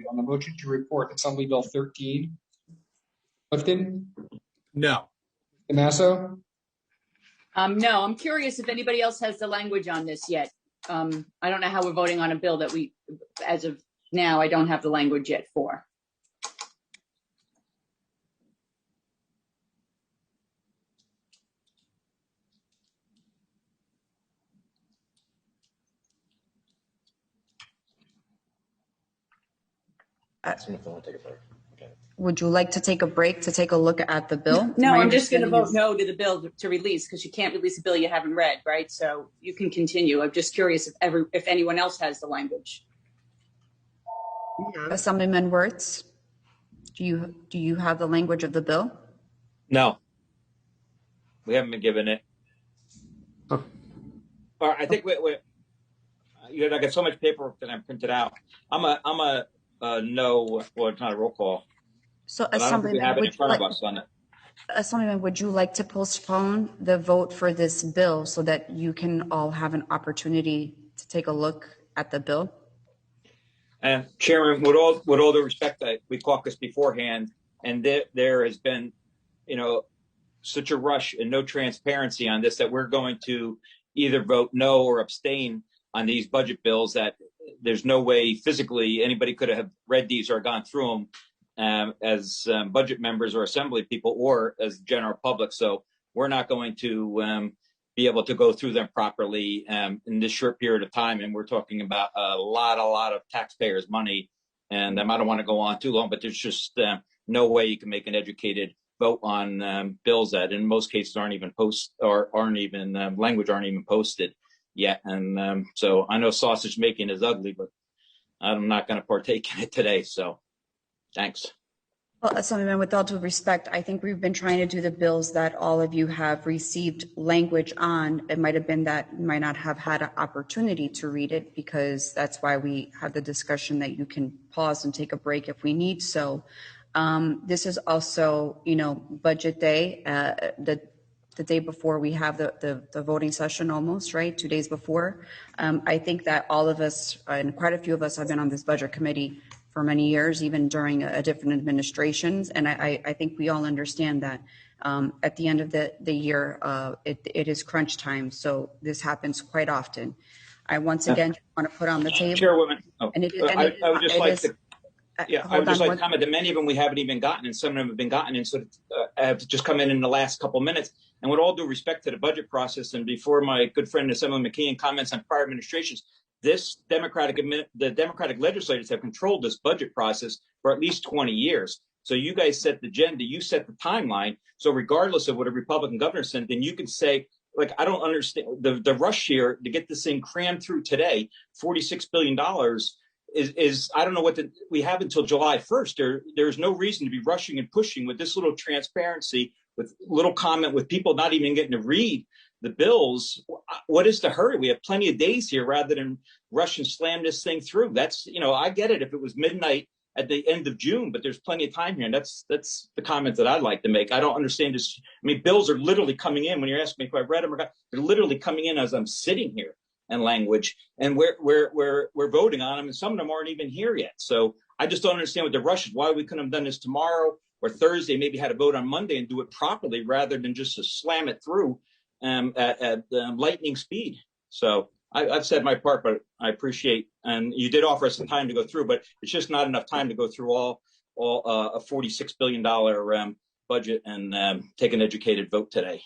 On the motion to report Assembly Bill 13, Clifton? No. DiMaso? No, I'm curious if anybody else has the language on this yet. I don't know how we're voting on a bill that we, as of now, I don't have the language yet for. Would you like to take a break to take a look at the bill? No, I'm just going to vote no to the bill to release, because you can't release a bill you haven't read, right? So you can continue. I'm just curious if anyone else has the language. Assemblyman Wirths, do you have the language of the bill? No, we haven't been given it. Oh. Or I think I got so much paperwork that I printed out. I'm a no. Well, it's not a roll call. So, But I don't think we have it in front of us on it. Assemblyman, would you like to postpone the vote for this bill so that you can all have an opportunity to take a look at the bill? And Chairman, with all due respect, we caucused beforehand, and there has been, such a rush and no transparency on this that we're going to either vote no or abstain on these budget bills. That there's no way physically anybody could have read these or gone through them as budget members or assembly people or as the general public. So we're not going to be able to go through them properly in this short period of time. And we're talking about a lot of taxpayers' money. And I don't want to go on too long, but there's just no way you can make an educated vote on bills that in most cases aren't even language aren't even posted yet. And so I know sausage making is ugly, but I'm not going to partake in it today. So thanks. Well, Assemblyman, with all due respect, I think we've been trying to do the bills that all of you have received language on. It might have been that you might not have had an opportunity to read it, because that's why we have the discussion that you can pause and take a break if we need so. This is also, budget day, the day before we have the voting session almost, right? 2 days before. I think that all of us, and quite a few of us have been on this budget committee for many years, even during a different administrations. And I think we all understand that at the end of the year, it is crunch time. So this happens quite often. I once again want to put on the table. Chairwoman, I would just like to comment that many of them we haven't even gotten, and some of them have been gotten, and so have just come in the last couple of minutes. And with all due respect to the budget process, and before my good friend Assemblyman McKeon comments on prior administrations, the Democratic legislators have controlled this budget process for at least 20 years. So you guys set the agenda, you set the timeline. So regardless of what a Republican governor sent, then you can say, I don't understand the rush here to get this thing crammed through today. $46 billion is I don't know what we have until July 1st. There's no reason to be rushing and pushing with this little transparency, with little comment, with people not even getting to read the bills. What is the hurry? We have plenty of days here rather than rush and slam this thing through. That's, I get it if it was midnight at the end of June, but there's plenty of time here. And that's the comment that I'd like to make. I don't understand this. I mean, bills are literally coming in when you're asking me if I read them or not. They're literally coming in as I'm sitting here and language, and we're voting on them, and some of them aren't even here yet. So I just don't understand what the rush is. Why we couldn't have done this tomorrow or Thursday, maybe had a vote on Monday and do it properly rather than just to slam it through at lightning speed. So I've said my part, but I appreciate, and you did offer us some time to go through, but it's just not enough time to go through all a $46 billion budget and take an educated vote today.